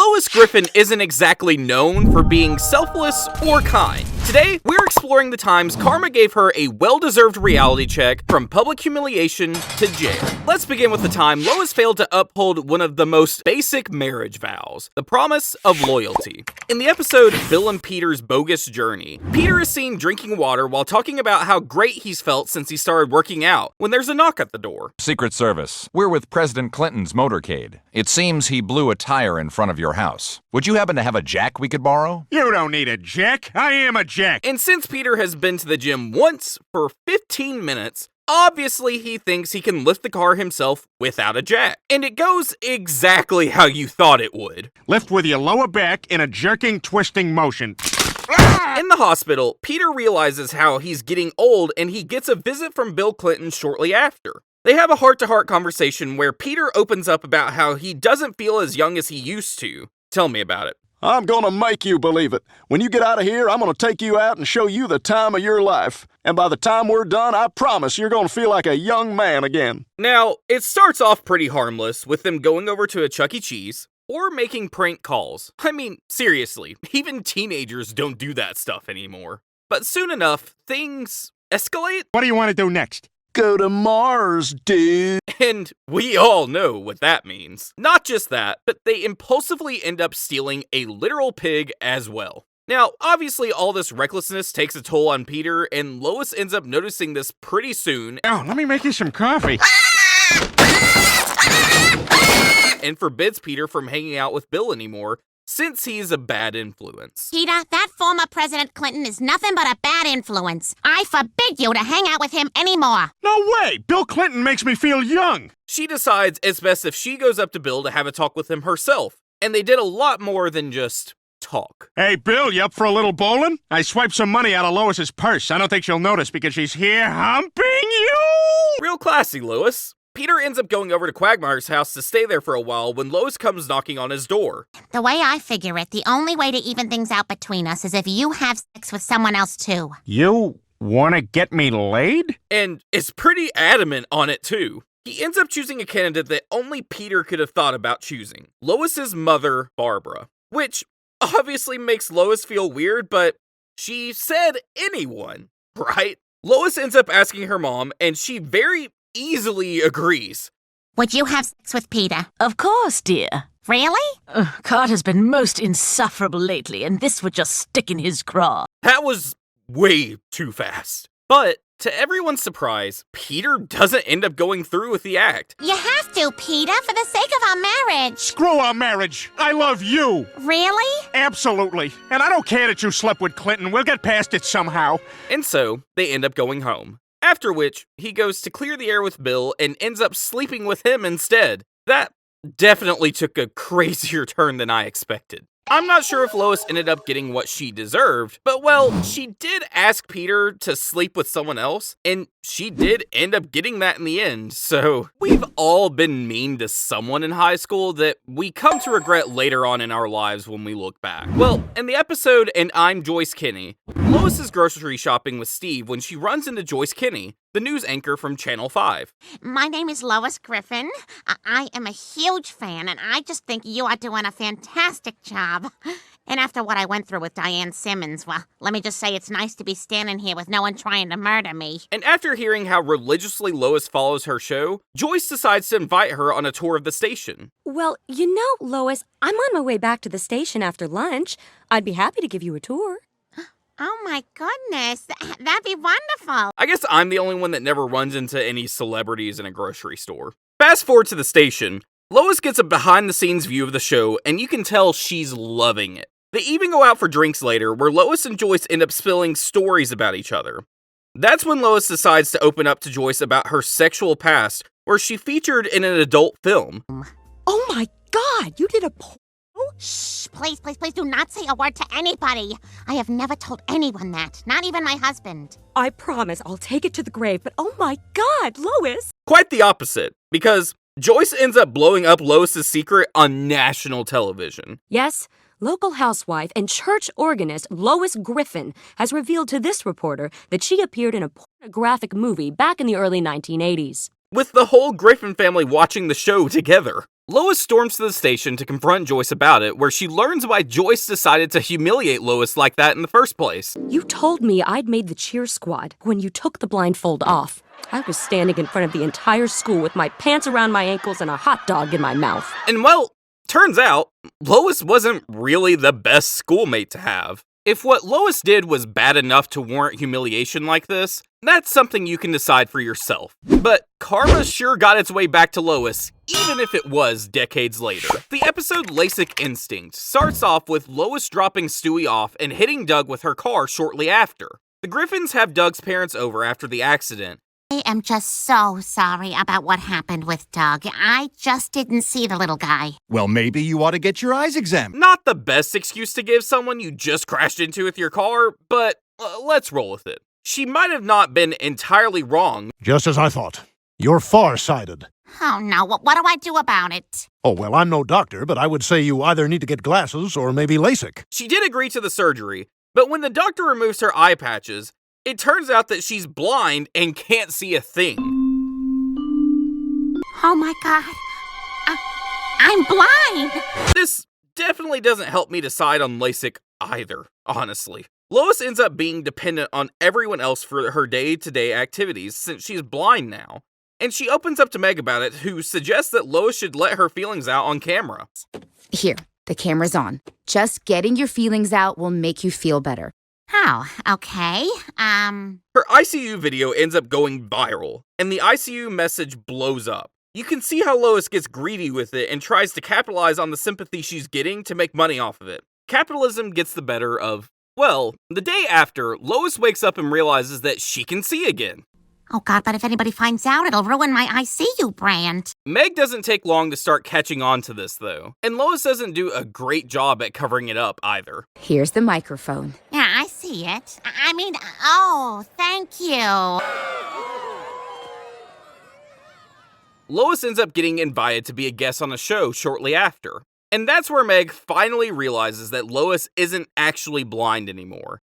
Lois Griffin isn't exactly known for being selfless or kind. Today, we're exploring the times karma gave her a well-deserved reality check from public humiliation to jail. Let's begin with the time Lois failed to uphold one of the most basic marriage vows, the promise of loyalty. In the episode Bill and Peter's Bogus Journey, Peter is seen drinking water while talking about how great he's felt since he started working out when there's a knock at the door. Secret Service. We're with President Clinton's motorcade. It seems he blew a tire in front of your house. Would you happen to have a jack we could borrow? You don't need a jack. I am a jack. And since Peter has been to the gym once for 15 minutes, obviously he thinks he can lift the car himself without a jack. And it goes exactly how you thought it would. Lift with your lower back in a jerking, twisting motion. In the hospital, Peter realizes how he's getting old and he gets a visit from Bill Clinton shortly after. They have a heart-to-heart conversation where Peter opens up about how he doesn't feel as young as he used to. Tell me about it. I'm gonna make you believe it. When you get out of here, I'm gonna take you out and show you the time of your life. And by the time we're done, I promise you're gonna feel like a young man again. Now, it starts off pretty harmless with them going over to a Chuck E. Cheese or making prank calls. I mean, seriously, even teenagers don't do that stuff anymore. But soon enough, things escalate. What do you want to do next? Go to Mars, dude. And we all know what that means. Not just that, but they impulsively end up stealing a literal pig as well. Now, obviously all this recklessness takes a toll on Peter, and Lois ends up noticing this pretty soon. Oh, let me make you some coffee. And forbids Peter from hanging out with Bill anymore, since he's a bad influence. Peter, that former President Clinton is nothing but a bad influence. I forbid you to hang out with him anymore. No way! Bill Clinton makes me feel young. She decides it's best if she goes up to Bill to have a talk with him herself. And they did a lot more than just talk. Hey, Bill, you up for a little bowling? I swiped some money out of Lois's purse. I don't think she'll notice because she's here humping you! Real classy, Lois. Peter ends up going over to Quagmire's house to stay there for a while when Lois comes knocking on his door. The way I figure it, the only way to even things out between us is if you have sex with someone else too. You wanna get me laid? And is pretty adamant on it too. He ends up choosing a candidate that only Peter could have thought about choosing. Lois's mother, Barbara. Which obviously makes Lois feel weird, but she said anyone, right? Lois ends up asking her mom, and she very easily agrees. Would you have sex with Peter? Of course, dear. Really? Carter's been most insufferable lately, and this would just stick in his craw. That was way too fast. But, to everyone's surprise, Peter doesn't end up going through with the act. You have to, Peter, for the sake of our marriage. Screw our marriage. I love you. Really? Absolutely. And I don't care that you slept with Clinton. We'll get past it somehow. And so, they end up going home. After which, he goes to clear the air with Bill and ends up sleeping with him instead. That definitely took a crazier turn than I expected. I'm not sure if Lois ended up getting what she deserved, but well, she did ask Peter to sleep with someone else, and she did end up getting that in the end, so we've all been mean to someone in high school that we come to regret later on in our lives when we look back. Well, in the episode in Im Joyce Kinney, Lois is grocery shopping with Steve when she runs into Joyce Kinney, the news anchor from Channel 5. My name is Lois Griffin. I am a huge fan, and I just think you are doing a fantastic job. And after what I went through with Diane Simmons, well, let me just say it's nice to be standing here with no one trying to murder me. And after hearing how religiously Lois follows her show, Joyce decides to invite her on a tour of the station. Well, you know, Lois, I'm on my way back to the station after lunch. I'd be happy to give you a tour. Oh my goodness, that'd be wonderful. I guess I'm the only one that never runs into any celebrities in a grocery store. Fast forward to the station, Lois gets a behind-the-scenes view of the show, and you can tell she's loving it. They even go out for drinks later, where Lois and Joyce end up spilling stories about each other. That's when Lois decides to open up to Joyce about her sexual past, where she featured in an adult film. Oh my God, you did a porno? Shh, please do not say a word to anybody. I have never told anyone that, not even my husband. I promise I'll take it to the grave, but oh my God, Lois! Quite the opposite, because Joyce ends up blowing up Lois's secret on national television. Yes, local housewife and church organist Lois Griffin has revealed to this reporter that she appeared in a pornographic movie back in the early 1980s. With the whole Griffin family watching the show together. Lois storms to the station to confront Joyce about it, where she learns why Joyce decided to humiliate Lois like that in the first place. You told me I'd made the cheer squad when you took the blindfold off. I was standing in front of the entire school with my pants around my ankles and a hot dog in my mouth. And well, turns out, Lois wasn't really the best schoolmate to have. If what Lois did was bad enough to warrant humiliation like this, that's something you can decide for yourself. But karma sure got its way back to Lois, even if it was decades later. The episode Lasik Instinct starts off with Lois dropping Stewie off and hitting Doug with her car shortly after. The Griffins have Doug's parents over after the accident. I am just so sorry about what happened with Doug. I just didn't see the little guy. Well, maybe you ought to get your eyes examined. Not the best excuse to give someone you just crashed into with your car, but let's roll with it. She might have not been entirely wrong. Just as I thought. You're far-sighted. Oh no, what do I do about it? Oh, well, I'm no doctor, but I would say you either need to get glasses or maybe LASIK. She did agree to the surgery, but when the doctor removes her eye patches, it turns out that she's blind and can't see a thing. Oh my god. I'm blind! This definitely doesn't help me decide on LASIK either, honestly. Lois ends up being dependent on everyone else for her day-to-day activities since she's blind now. And she opens up to Meg about it, who suggests that Lois should let her feelings out on camera. Here, the camera's on. Just getting your feelings out will make you feel better. Oh, okay. Her ICU video ends up going viral, and the ICU message blows up. You can see how Lois gets greedy with it and tries to capitalize on the sympathy she's getting to make money off of it. Capitalism gets the better of, well, the day after, Lois wakes up and realizes that she can see again. Oh god, but if anybody finds out, it'll ruin my ICU brand. Meg doesn't take long to start catching on to this, though, and Lois doesn't do a great job at covering it up either. Here's the microphone. Yeah, I see it. I mean, oh, thank you. Lois ends up getting invited to be a guest on a show shortly after. And that's where Meg finally realizes that Lois isn't actually blind anymore.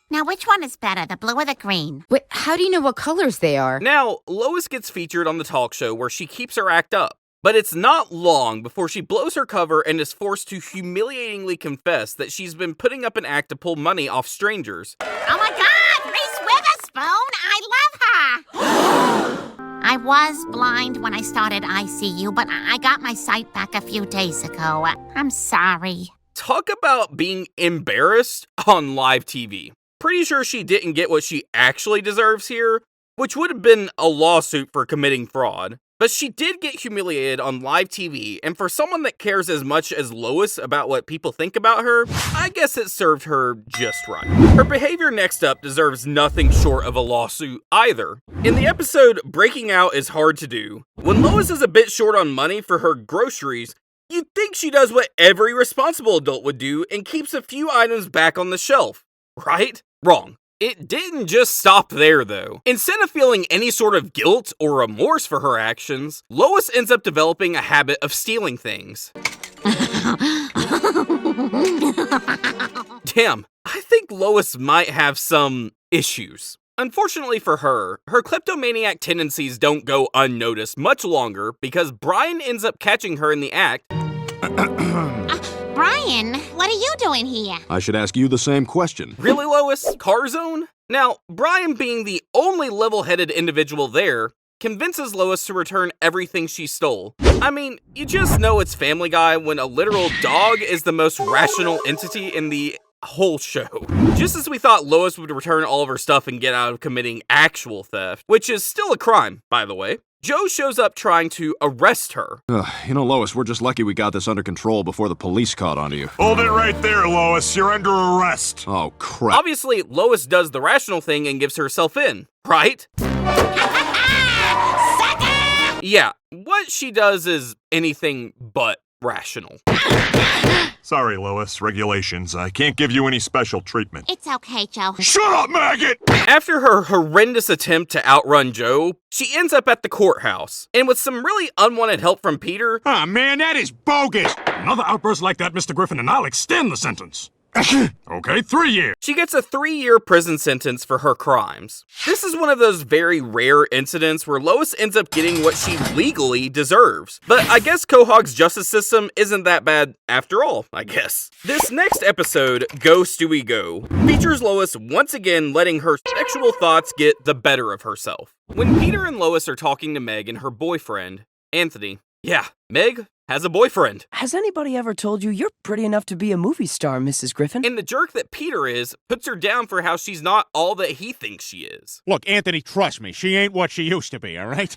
Now, which one is better, the blue or the green? Wait, how do you know what colors they are? Now, Lois gets featured on the talk show where she keeps her act up. But it's not long before she blows her cover and is forced to humiliatingly confess that she's been putting up an act to pull money off strangers. Oh my god, Reese Witherspoon! I love her! I was blind when I started ICU, but I got my sight back a few days ago. I'm sorry. Talk about being embarrassed on live TV. Pretty sure she didn't get what she actually deserves here, which would have been a lawsuit for committing fraud. But she did get humiliated on live TV, and for someone that cares as much as Lois about what people think about her, I guess it served her just right. Her behavior next up deserves nothing short of a lawsuit either. In the episode, Breaking Out is Hard to Do, when Lois is a bit short on money for her groceries, you'd think she does what every responsible adult would do and keeps a few items back on the shelf, right? Wrong. It didn't just stop there, though. Instead of feeling any sort of guilt or remorse for her actions, Lois ends up developing a habit of stealing things. Damn, I think Lois might have some issues. Unfortunately for her, her kleptomaniac tendencies don't go unnoticed much longer because Brian ends up catching her in the act. Brian, what are you doing here? I should ask you the same question. Really, Lois? Car zone? Now, Brian, being the only level-headed individual there, convinces Lois to return everything she stole. I mean, you just know it's Family Guy when a literal dog is the most rational entity in the whole show. Just as we thought Lois would return all of her stuff and get out of committing actual theft, which is still a crime, by the way, Joe shows up trying to arrest her. You know, Lois, we're just lucky we got this under control before the police caught onto you. Hold it right there, Lois. You're under arrest. Oh, crap. Obviously, Lois does the rational thing and gives herself in, right? Yeah, what she does is anything but rational. Sorry, Lois. Regulations. I can't give you any special treatment. It's okay, Joe. Shut up, maggot! After her horrendous attempt to outrun Joe, she ends up at the courthouse. And with some really unwanted help from Peter... Ah, man, that is bogus! Another outburst like that, Mr. Griffin, and I'll extend the sentence. Okay, 3 years. She gets a 3-year prison sentence for her crimes. This is one of those very rare incidents where Lois ends up getting what she legally deserves. But I guess Quahog's justice system isn't that bad after all, I guess. This next episode, Go Stewie Go, features Lois once again letting her sexual thoughts get the better of herself. When Peter and Lois are talking to Meg and her boyfriend, Anthony, yeah, Meg has a boyfriend. Has anybody ever told you you're pretty enough to be a movie star, Mrs. Griffin? And the jerk that Peter is puts her down for how she's not all that he thinks she is. Look, Anthony, trust me. She ain't what she used to be, all right?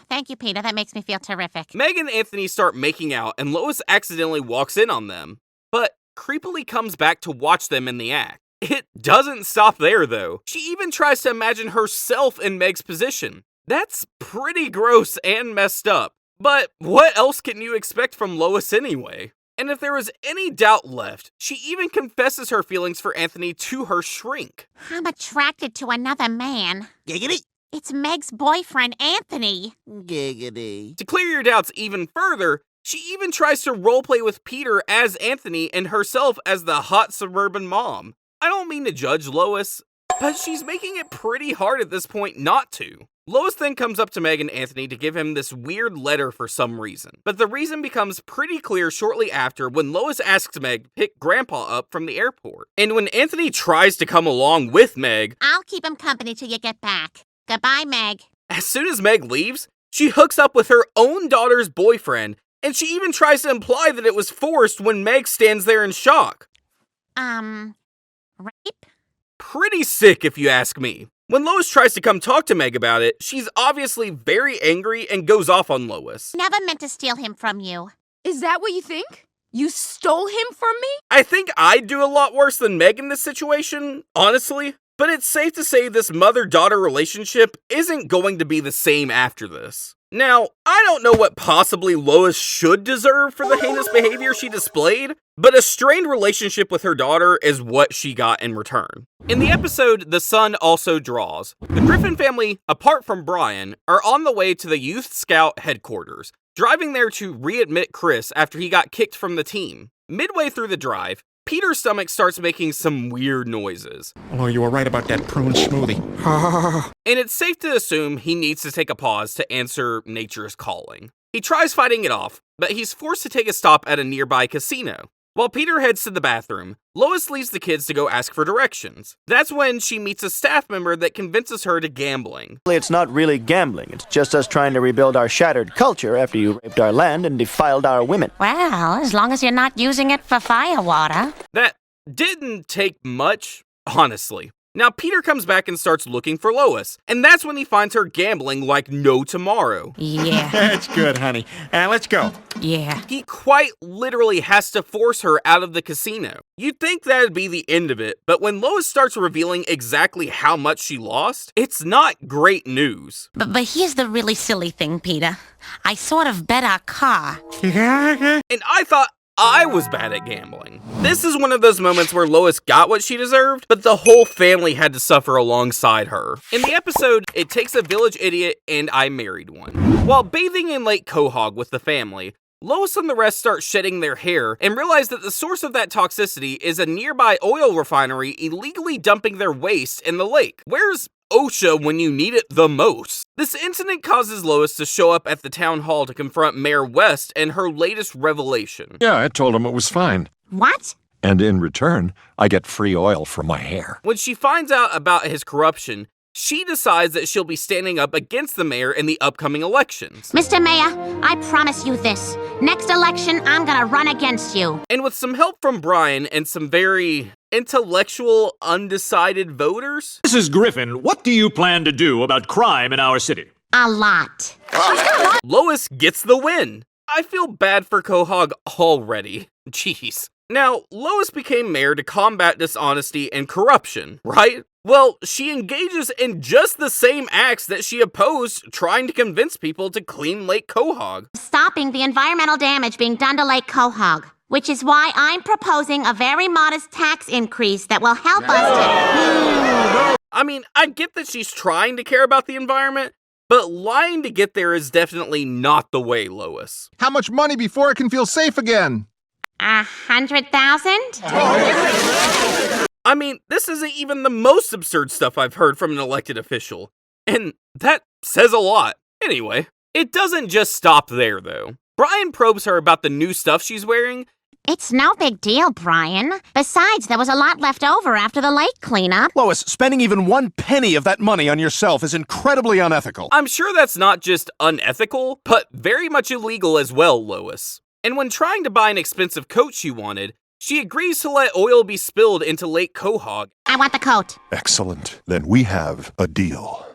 Thank you, Peter. That makes me feel terrific. Meg and Anthony start making out, and Lois accidentally walks in on them, but creepily comes back to watch them in the act. It doesn't stop there, though. She even tries to imagine herself in Meg's position. That's pretty gross and messed up. But what else can you expect from Lois anyway? And if there was any doubt left, she even confesses her feelings for Anthony to her shrink. I'm attracted to another man. Giggity. It's Meg's boyfriend, Anthony. Giggity. To clear your doubts even further, she even tries to roleplay with Peter as Anthony and herself as the hot suburban mom. I don't mean to judge Lois, but she's making it pretty hard at this point not to. Lois then comes up to Meg and Anthony to give him this weird letter for some reason. But the reason becomes pretty clear shortly after when Lois asks Meg to pick Grandpa up from the airport. And when Anthony tries to come along with Meg, I'll keep him company till you get back. Goodbye, Meg. As soon as Meg leaves, she hooks up with her own daughter's boyfriend, and she even tries to imply that it was forced when Meg stands there in shock. Rape? Pretty sick if you ask me. When Lois tries to come talk to Meg about it, she's obviously very angry and goes off on Lois. Never meant to steal him from you. Is that what you think? You stole him from me? I think I'd do a lot worse than Meg in this situation, honestly. But it's safe to say this mother-daughter relationship isn't going to be the same after this. Now, I don't know what possibly Lois should deserve for the heinous behavior she displayed, but a strained relationship with her daughter is what she got in return. In the episode, The Sun Also Draws, the Griffin family, apart from Brian, are on the way to the Youth Scout headquarters, driving there to readmit Chris after he got kicked from the team. Midway through the drive, Peter's stomach starts making some weird noises. Oh, you were right about that prune smoothie. And it's safe to assume he needs to take a pause to answer nature's calling. He tries fighting it off, but he's forced to take a stop at a nearby casino. While Peter heads to the bathroom, Lois leaves the kids to go ask for directions. That's when she meets a staff member that convinces her to gambling. It's not really gambling. It's just us trying to rebuild our shattered culture after you raped our land and defiled our women. Well, as long as you're not using it for firewater. That didn't take much, honestly. Now Peter comes back and starts looking for Lois, and that's when he finds her gambling like no tomorrow. Yeah. That's good, honey. Let's go. Yeah. He quite literally has to force her out of the casino. You'd think that'd be the end of it, but when Lois starts revealing exactly how much she lost, it's not great news. But here's the really silly thing, Peter. I sort of bet our car. And I thought I was bad at gambling. This is one of those moments where Lois got what she deserved, but the whole family had to suffer alongside her. In the episode, It Takes a Village Idiot and I Married One. While bathing in Lake Quahog with the family, Lois and the rest start shedding their hair and realize that the source of that toxicity is a nearby oil refinery illegally dumping their waste in the lake. Where's OSHA when you need it the most? This incident causes Lois to show up at the town hall to confront Mayor West and her latest revelation. Yeah, I told him it was fine. What? And in return, I get free oil for my hair. When she finds out about his corruption, she decides that she'll be standing up against the mayor in the upcoming elections. Mr. Mayor, I promise you this. Next election, I'm gonna run against you. And with some help from Brian and some very intellectual, undecided voters, Mrs. Griffin, what do you plan to do about crime in our city? A lot. Lois gets the win. I feel bad for Quahog already. Jeez. Now, Lois became mayor to combat dishonesty and corruption, right? Well, she engages in just the same acts that she opposed trying to convince people to clean Lake Quahog. Stopping the environmental damage being done to Lake Quahog, which is why I'm proposing a very modest tax increase that will help us to... I mean, I get that she's trying to care about the environment, but lying to get there is definitely not the way, Lois. How much money before it can feel safe again? 100,000? I mean, this isn't even the most absurd stuff I've heard from an elected official. And that says a lot. Anyway, it doesn't just stop there, though. Brian probes her about the new stuff she's wearing. It's no big deal, Brian. Besides, there was a lot left over after the lake cleanup. Lois, spending even 1 penny of that money on yourself is incredibly unethical. I'm sure that's not just unethical, but very much illegal as well, Lois. And when trying to buy an expensive coat she wanted, she agrees to let oil be spilled into Lake Quahog. I want the coat. Excellent. Then we have a deal.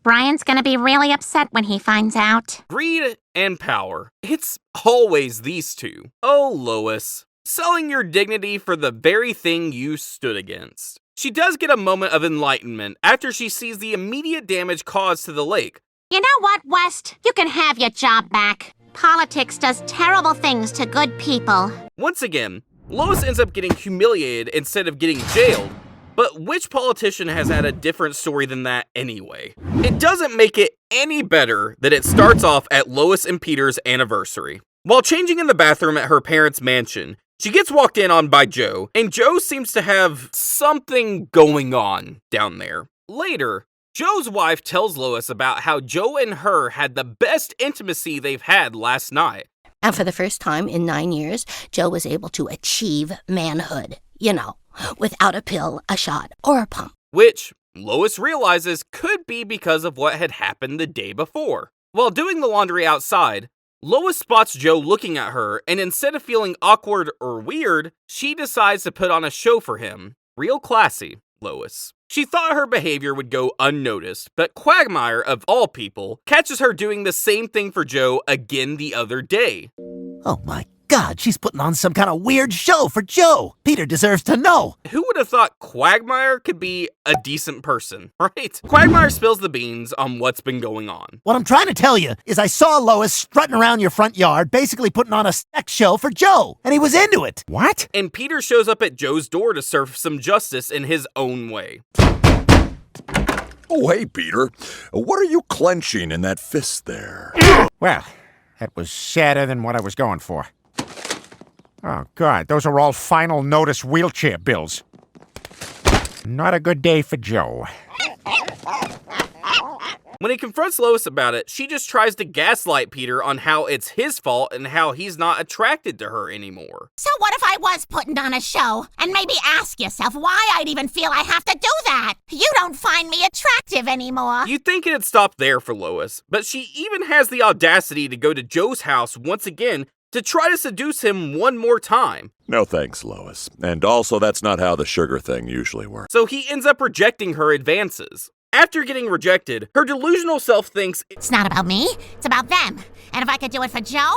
Brian's gonna be really upset when he finds out. Greed and power. It's always these two. Oh, Lois. Selling your dignity for the very thing you stood against. She does get a moment of enlightenment after she sees the immediate damage caused to the lake. You know what, West? You can have your job back. Politics does terrible things to good people. Once again, Lois ends up getting humiliated instead of getting jailed. But which politician has had a different story than that anyway? It doesn't make it any better that it starts off at Lois and Peter's anniversary. While changing in the bathroom at her parents' mansion, she gets walked in on by Joe, and Joe seems to have something going on down there. Later, Joe's wife tells Lois about how Joe and her had the best intimacy they've had last night. And for the first time in 9 years, Joe was able to achieve manhood. You know, without a pill, a shot, or a pump. Which, Lois realizes could be because of what had happened the day before. While doing the laundry outside, Lois spots Joe looking at her, and instead of feeling awkward or weird, she decides to put on a show for him. Real classy, Lois. She thought her behavior would go unnoticed, but Quagmire, of all people, catches her doing the same thing for Joe again the other day. Oh my God, she's putting on some kind of weird show for Joe. Peter deserves to know. Who would have thought Quagmire could be a decent person, right? Quagmire spills the beans on what's been going on. What I'm trying to tell you is I saw Lois strutting around your front yard, basically putting on a sex show for Joe, and he was into it. What? And Peter shows up at Joe's door to serve some justice in his own way. Oh, hey, Peter. What are you clenching in that fist there? Well, that was sadder than what I was going for. Oh, God, those are all final notice wheelchair bills. Not a good day for Joe. When he confronts Lois about it, she just tries to gaslight Peter on how it's his fault and how he's not attracted to her anymore. So what if I was putting on a show? And maybe ask yourself why I'd even feel I have to do that. You don't find me attractive anymore. You'd think it'd stop there for Lois, but she even has the audacity to go to Joe's house once again to try to seduce him one more time. No thanks, Lois. And also, that's not how the sugar thing usually works. So he ends up rejecting her advances. After getting rejected, her delusional self thinks, it's not about me, it's about them. And if I could do it for Joe,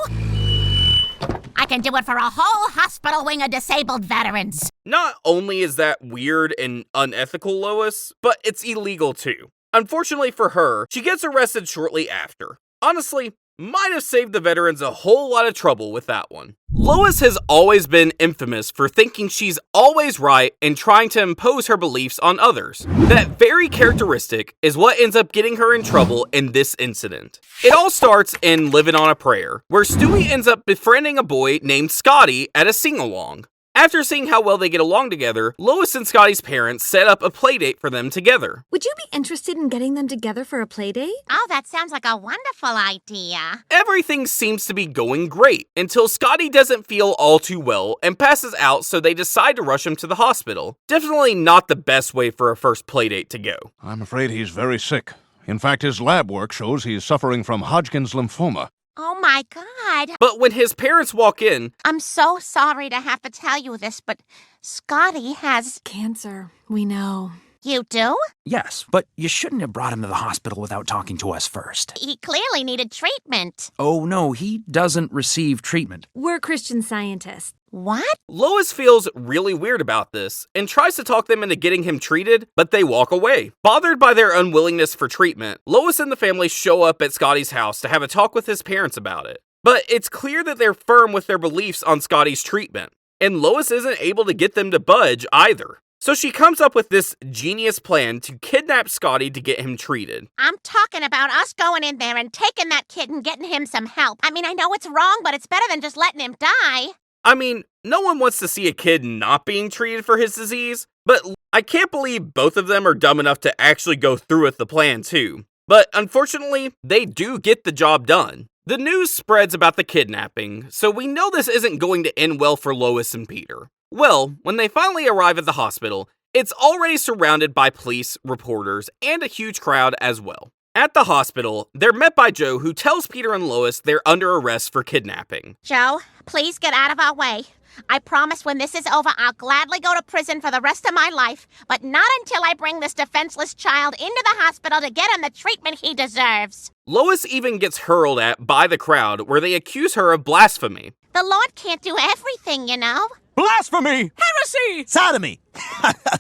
I can do it for a whole hospital wing of disabled veterans. Not only is that weird and unethical, Lois, but it's illegal too. Unfortunately for her, she gets arrested shortly after. Honestly, might have saved the veterans a whole lot of trouble with that one. Lois has always been infamous for thinking she's always right and trying to impose her beliefs on others. That very characteristic is what ends up getting her in trouble in this incident. It all starts in Livin On A Prayer, where Stewie ends up befriending a boy named Scotty at a sing-along. After seeing how well they get along together, Lois and Scotty's parents set up a playdate for them together. Would you be interested in getting them together for a playdate? Oh, that sounds like a wonderful idea. Everything seems to be going great until Scotty doesn't feel all too well and passes out, so they decide to rush him to the hospital. Definitely not the best way for a first playdate to go. I'm afraid he's very sick. In fact, his lab work shows he's suffering from Hodgkin's lymphoma. Oh my God. But when his parents walk in, I'm so sorry to have to tell you this, but Scotty has cancer. We know. You do? Yes, but you shouldn't have brought him to the hospital without talking to us first. He clearly needed treatment. Oh, no, he doesn't receive treatment. We're Christian Scientists. What? Lois feels really weird about this and tries to talk them into getting him treated, but they walk away. Bothered by their unwillingness for treatment, Lois and the family show up at Scotty's house to have a talk with his parents about it. But it's clear that they're firm with their beliefs on Scotty's treatment, and Lois isn't able to get them to budge either. So she comes up with this genius plan to kidnap Scotty to get him treated. I'm talking about us going in there and taking that kid and getting him some help. I mean, I know it's wrong, but it's better than just letting him die. I mean, no one wants to see a kid not being treated for his disease, but I can't believe both of them are dumb enough to actually go through with the plan too. But unfortunately, they do get the job done. The news spreads about the kidnapping, so we know this isn't going to end well for Lois and Peter. Well, when they finally arrive at the hospital, it's already surrounded by police, reporters, and a huge crowd as well. At the hospital, they're met by Joe, who tells Peter and Lois they're under arrest for kidnapping. Joe, please get out of our way. I promise when this is over, I'll gladly go to prison for the rest of my life, but not until I bring this defenseless child into the hospital to get him the treatment he deserves. Lois even gets hurled at by the crowd, where they accuse her of blasphemy. The Lord can't do everything, you know. Blasphemy! Heresy! Sodomy!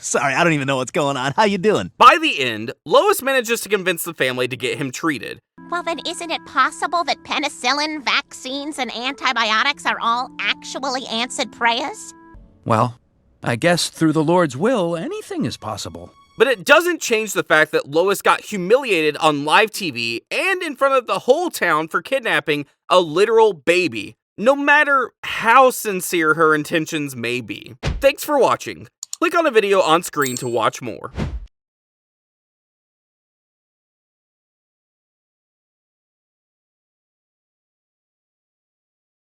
Sorry, I don't even know what's going on. How you doing? By the end, Lois manages to convince the family to get him treated. Well, then isn't it possible that penicillin, vaccines, and antibiotics are all actually answered prayers? Well, I guess through the Lord's will, anything is possible. But it doesn't change the fact that Lois got humiliated on live TV and in front of the whole town for kidnapping a literal baby, no matter how sincere her intentions may be. Thanks for watching. Click on the video on screen to watch more.